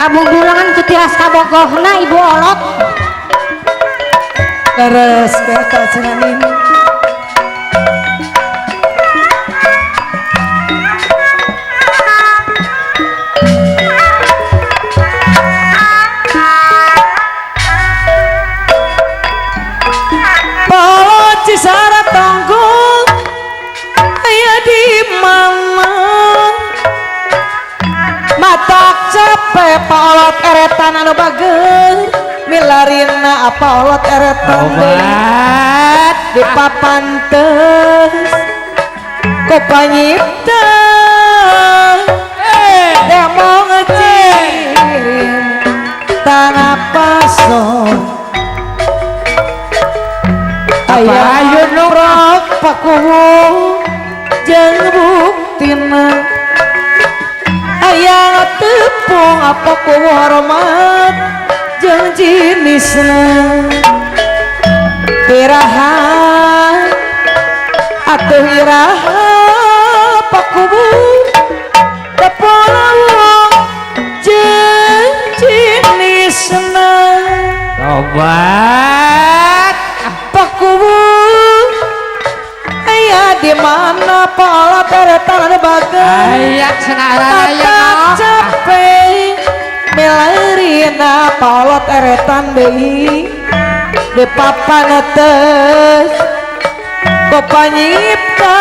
kabunggulangan ku tiras kabogohna ibu olot leres kata cenah ini Cisara Tonggol aya di mana matak capek paolot eretan anu bager milarina apa olot eretan obat di papan teus ku panyipta demo ngecirim tanah pasong ayah nurok pakuwu jeung buktina ayah tepung apa kuwu hormat jeung jenisna iraha atuh iraha pakuwu tepung jeung jenisna obat pakuwu aya di mana pola teretan anu bager aya cenah aya capek milarina pola teretan deui di papan teus ku panyipta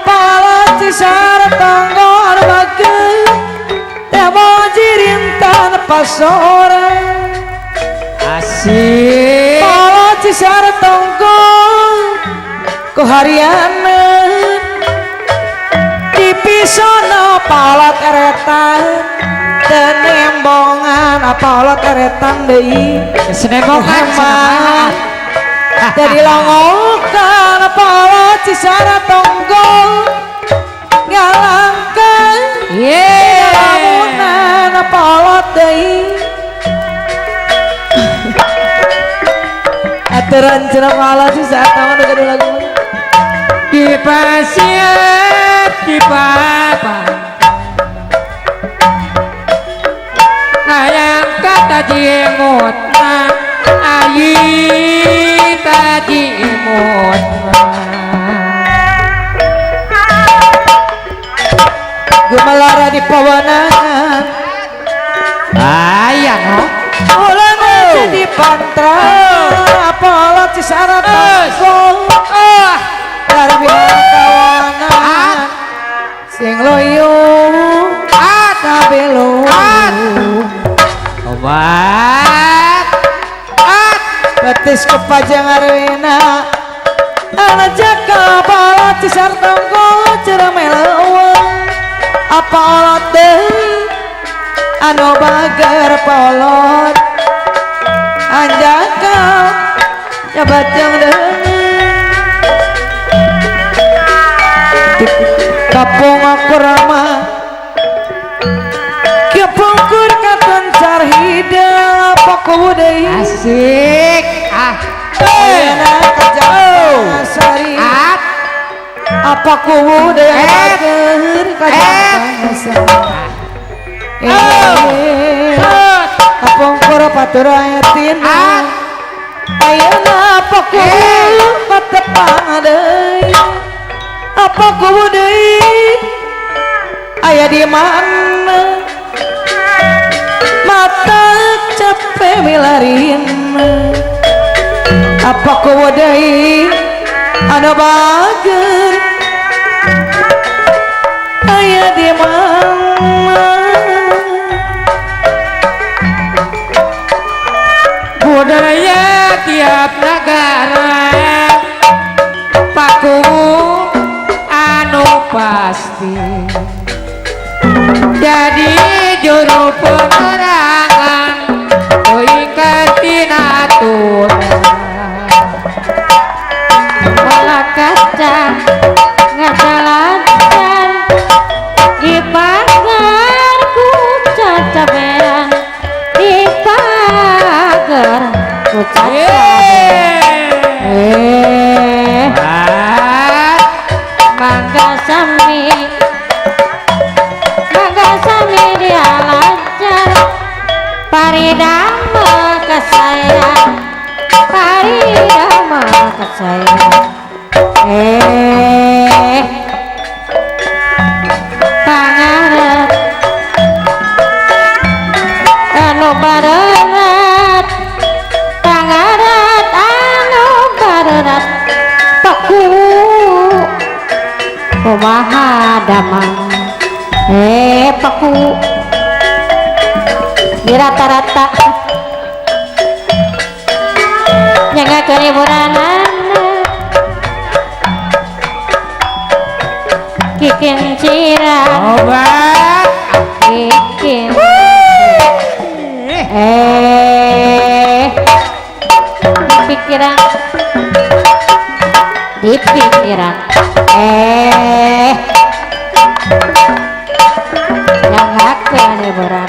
pola Cisara Tonggol anu bager demo jirintan pasoran asik pola Cisara Tonggol ku hariana di pisono polot eretan tenembongan apa polot eretan deui senembongan mah jadi longokan polot Cisara Tonggol ngalangkan lamunan polot deui aturan cenah malah sih saat taman udah lagu di pasir di papan ayang kata jimut ayi tadi imut gumelara di pawanangan ayang no ulang di pantra polot Cisara Tonggol darbihan kawanan sing loyo kabelo obat betis kepajang arwina ana jaka polot Cisara Tonggol cerah meleuweung apa olot deui anu bager polot anjaka jabat jeung deui kapung aku ramah kepungkur katon carhida apa kuwu deui asik ayana kajang sari apa kuwu deui bager kajang sari kapungkur patur ayatina ayana apa kuwu patepang deui apa kuwu deui aya di mana mata capek milarina apa kuwu deui anu bager aya di mana budaya tiap negara pakuwu anu pasti jadi juru penerangan ikat tinatur pola kaca ngajalakan di pagar ku cacabean di pagar ku cacabean mangga sami dia lancar kumaha damang paku di rata-rata nyanggakeun hiburanana kikin cirang obat kikin pikiran di pikiran yang akan hiburan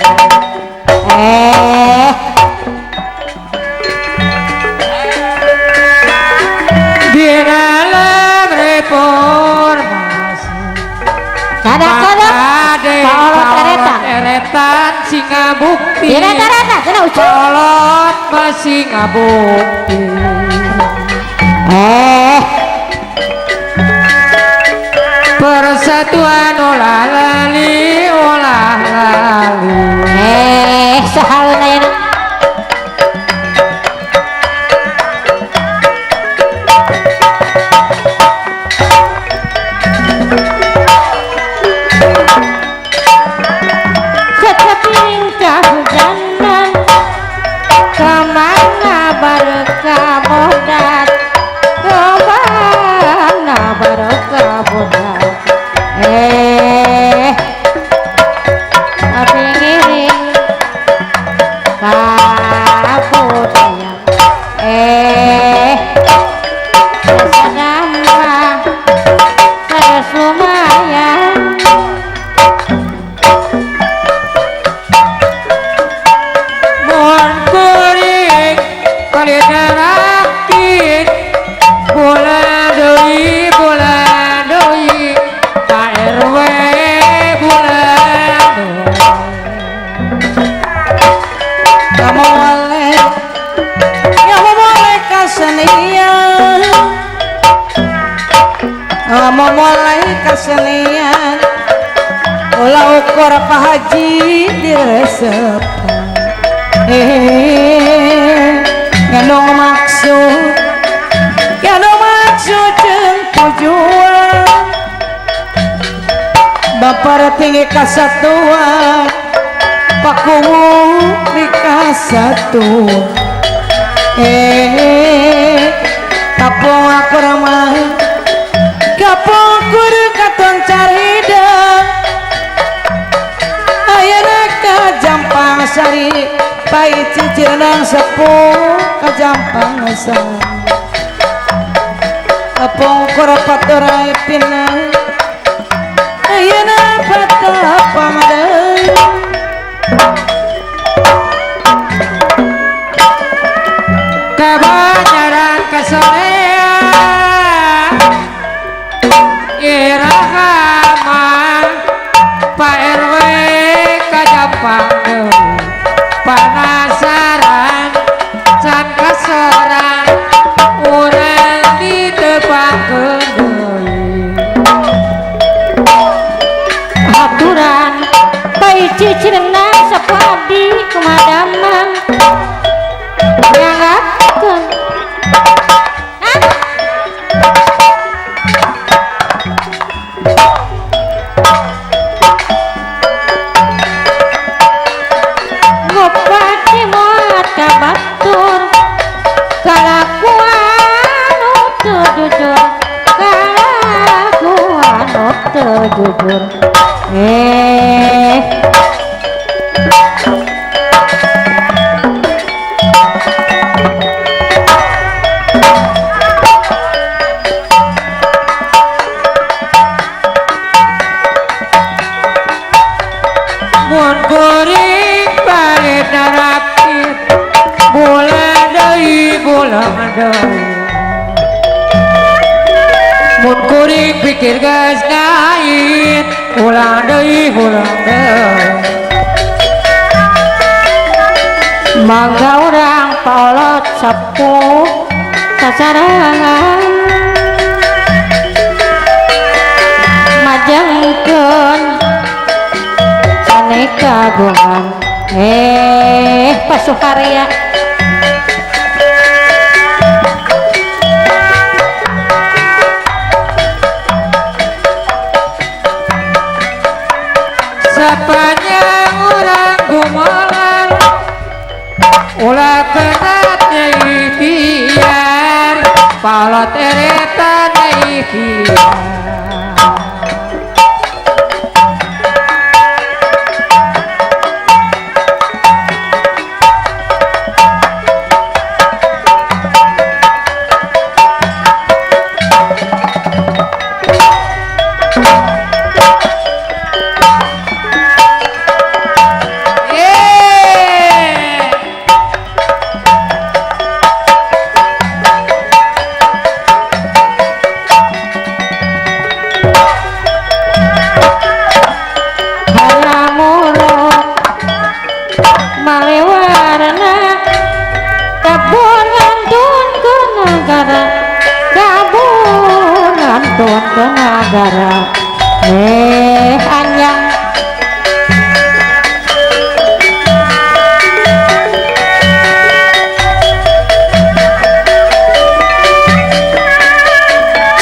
di dalam reformasi kadang-kadang kolot eretan eretan singa bukti di rata-rata kena ucap kolot masih ngabukti persatuan olah lali sahaleun ayeuna ketepiring kahujanan kemana barokah bodat kemana barokah bodat api ngiring kabudayan sasadama terus lumayan mohon kuring kalina rakit bola doi Pak RW bola kamu boleh kesenian kamu mulai kesenian ulah ukur Pak Haji diresepan ngandung maksud jeung tujuan Bapak tinggi kasatuan pakuwu di kasatuan kapung aku ramah kapung kur katon carida ayeuna ka Jampang Sari pai cicirna sepuh ka Jampang Sari kapung kur paturai pinang ayeuna patapang deui kebanyaran kesorean irahama Pak RW kajampang deui panasaran can kasoran urang ditepangkeun deui haturan bayi cicirna sapadi kumadamang nyangakeun ngopati moat kabatur kalakuan teu jujur kalakuan teu jujur mun kuring pareda rakit bola deui mun kuring pikir geus ngait ulang deui mangga urang paolot sapuh sasarangan majengkeun saneka gongan pasuharya halamuruk maliwarna kabur ngantun ke negara kabur ngantun ke negara anjang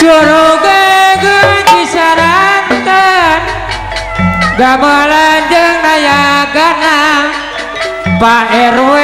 Juruge kisarankan gamelan jeung nayagana Pak RW